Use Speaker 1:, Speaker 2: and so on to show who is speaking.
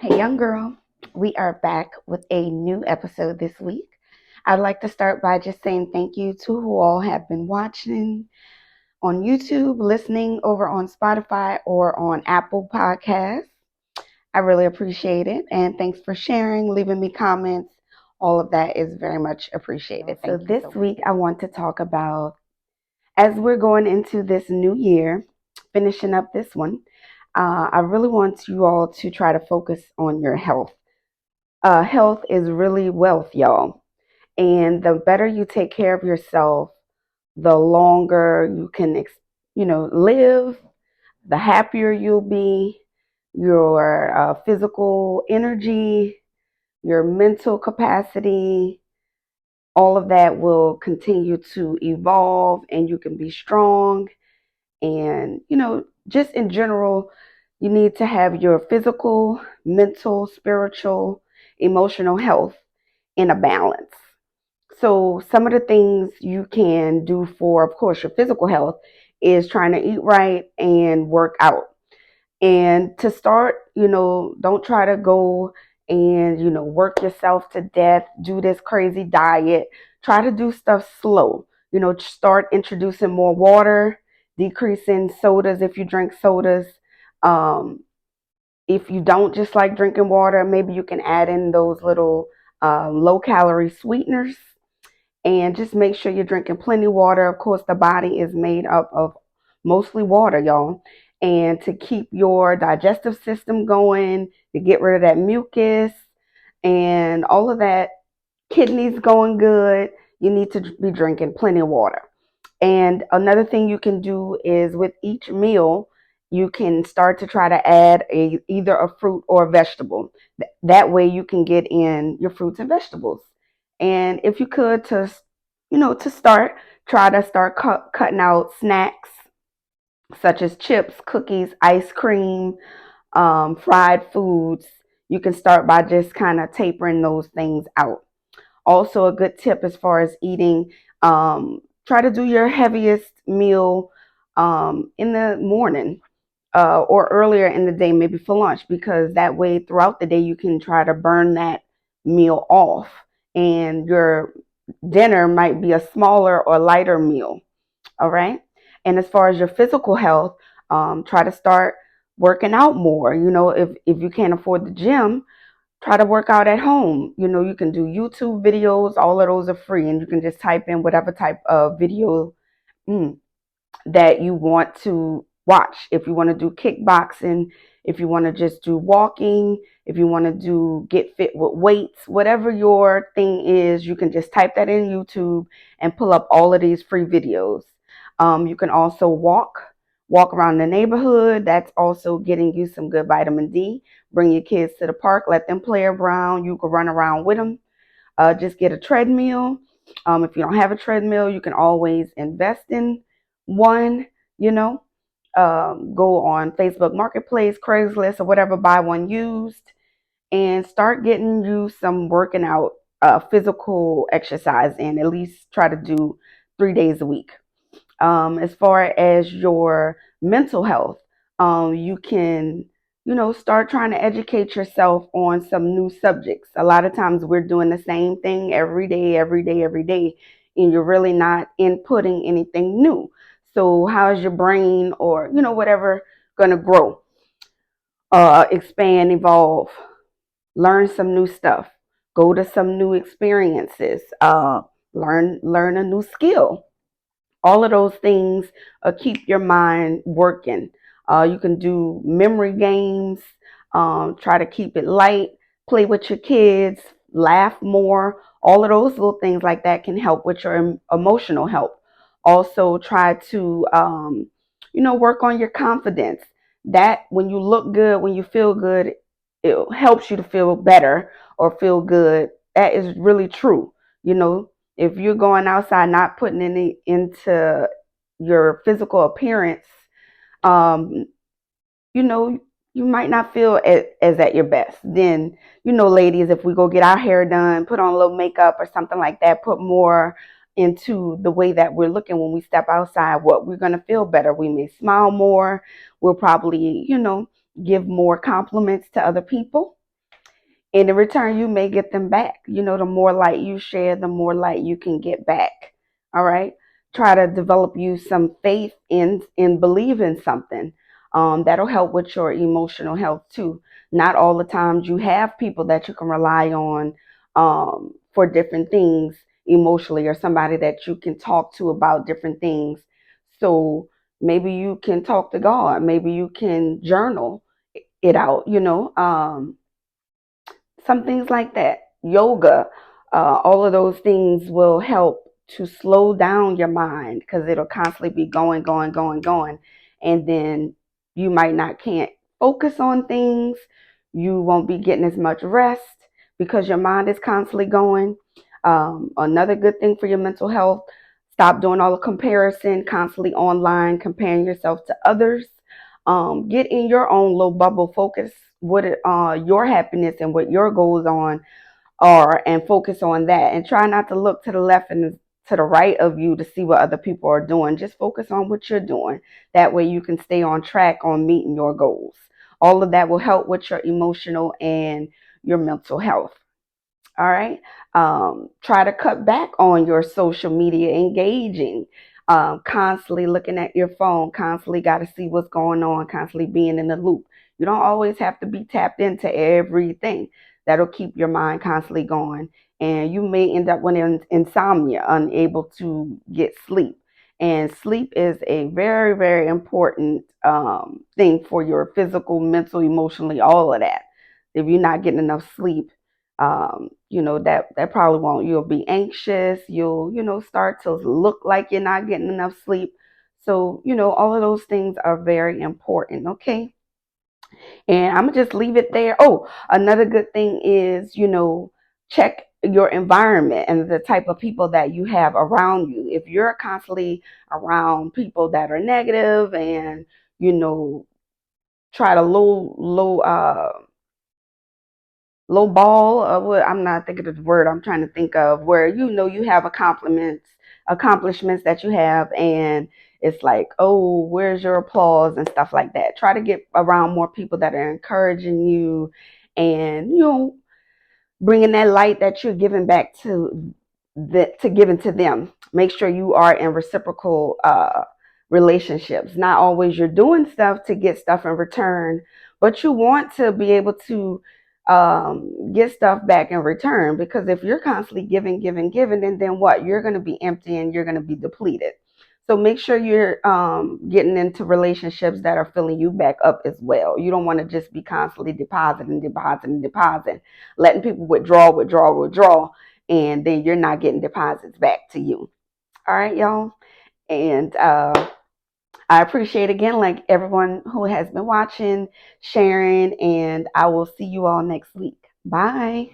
Speaker 1: Hey, young girl, we are back with a new episode this week. I'd like to start by just saying thank you to who all have been watching on YouTube, listening over on Spotify or on Apple Podcasts. I really appreciate it. And thanks for sharing, leaving me comments. All of that is very much appreciated. So, this week, I want to talk about as we're going into this new year, finishing up this one, I really want you all to try to focus on your health. Health is really wealth, y'all. And the better you take care of yourself, the longer you can, live, the happier you'll be, your physical energy, your mental capacity, all of that will continue to evolve and you can be strong. And, just in general, you need to have your physical, mental, spiritual, emotional health in a balance. So, some of the things you can do for, of course, your physical health is trying to eat right and work out. And to start, don't try to go and, work yourself to death, do this crazy diet. Try to do stuff slow. Start introducing more water, decreasing sodas if you drink sodas. Um, if you don't just like drinking water, maybe you can add in those little low calorie sweeteners and just make sure you're drinking plenty of water. Of course, the body is made up of mostly water, y'all. And to keep your digestive system going, to get rid of that mucus and all of that, kidneys going good, you need to be drinking plenty of water. And another thing you can do is with each meal, you can start to try to add either a fruit or a vegetable. That way you can get in your fruits and vegetables. And if you could to start, try to start cutting out snacks such as chips, cookies, ice cream, fried foods. You can start by just kind of tapering those things out. Also, a good tip as far as eating, try to do your heaviest meal in the morning or earlier in the day, maybe for lunch, because that way throughout the day you can try to burn that meal off. And your dinner might be a smaller or lighter meal. All right. And as far as your physical health, try to start working out more. If you can't afford the gym, try to work out at home. You can do YouTube videos. All of those are free, and you can just type in whatever type of video mm, that you want to watch. If you want to do kickboxing, if you want to just do walking, if you want to do get fit with weights, whatever your thing is, you can just type that in YouTube and pull up all of these free videos. You can also walk around the neighborhood. That's also getting you some good vitamin D. Bring your kids to the park, let them play around. You can run around with them. Just get a treadmill. If you don't have a treadmill, you can always invest in one. You know, go on Facebook Marketplace, Craigslist, or whatever, buy one used, and start getting you some working out, physical exercise in. At least try to do 3 days a week. As far as your mental health, you can, start trying to educate yourself on some new subjects. A lot of times we're doing the same thing every day, every day, every day, and you're really not inputting anything new. So, how is your brain or, whatever, going to grow, expand, evolve, learn some new stuff, go to some new experiences, learn a new skill. All of those things keep your mind working. You can do memory games, try to keep it light, play with your kids, laugh more. All of those little things like that can help with your emotional health. Also, try to, work on your confidence. That when you look good, when you feel good, it helps you to feel better or feel good. That is really true. If you're going outside not putting any into your physical appearance, um, you know, you might not feel as at your best. Then, ladies, if we go get our hair done, put on a little makeup or something like that, put more into the way that we're looking when we step outside, what we're going to feel better. We may smile more. We'll probably, give more compliments to other people. And in return, you may get them back. The more light you share, the more light you can get back. All right. Try to develop you some faith in believe in something. That'll help with your emotional health too. Not all the times you have people that you can rely on for different things emotionally, or somebody that you can talk to about different things. So maybe you can talk to God. Maybe you can journal it out. Some things like that. Yoga, all of those things will help to slow down your mind, because it'll constantly be going, going, going, going. And then you might not can't focus on things. You won't be getting as much rest because your mind is constantly going. Another good thing for your mental health, stop doing all the comparison, constantly online, comparing yourself to others. Get in your own little bubble, focus what your happiness and what your goals are, and focus on that, and try not to look to the left and to the right of you to see what other people are doing. Just focus on what you're doing. That way you can stay on track on meeting your goals. All of that will help with your emotional and your mental health. All right. Try to cut back on your social media engaging. Constantly looking at your phone, constantly got to see what's going on, constantly being in the loop. You don't always have to be tapped into everything. That'll keep your mind constantly going. And you may end up with insomnia, unable to get sleep. And sleep is a very, very important thing for your physical, mental, emotionally, all of that. If you're not getting enough sleep, that probably won't. You'll be anxious. You'll start to look like you're not getting enough sleep. So all of those things are very important. Okay. And I'm gonna just leave it there. Oh, another good thing is, check your environment and the type of people that you have around you. If you're constantly around people that are negative, and you know try to low ball, what, I'm not thinking of the word I'm trying to think of, where you have accomplishments that you have, and it's like, oh, where's your applause and stuff like that. Try to get around more people that are encouraging you, and bringing that light that you're giving back to giving to them. Make sure you are in reciprocal relationships. Not always you're doing stuff to get stuff in return, but you want to be able to get stuff back in return. Because if you're constantly giving, giving, giving, then what? You're going to be empty and you're going to be depleted. So make sure you're getting into relationships that are filling you back up as well. You don't want to just be constantly depositing, depositing, depositing, letting people withdraw, withdraw, withdraw, and then you're not getting deposits back to you. All right, y'all. And I appreciate again, like everyone who has been watching, sharing, and I will see you all next week. Bye.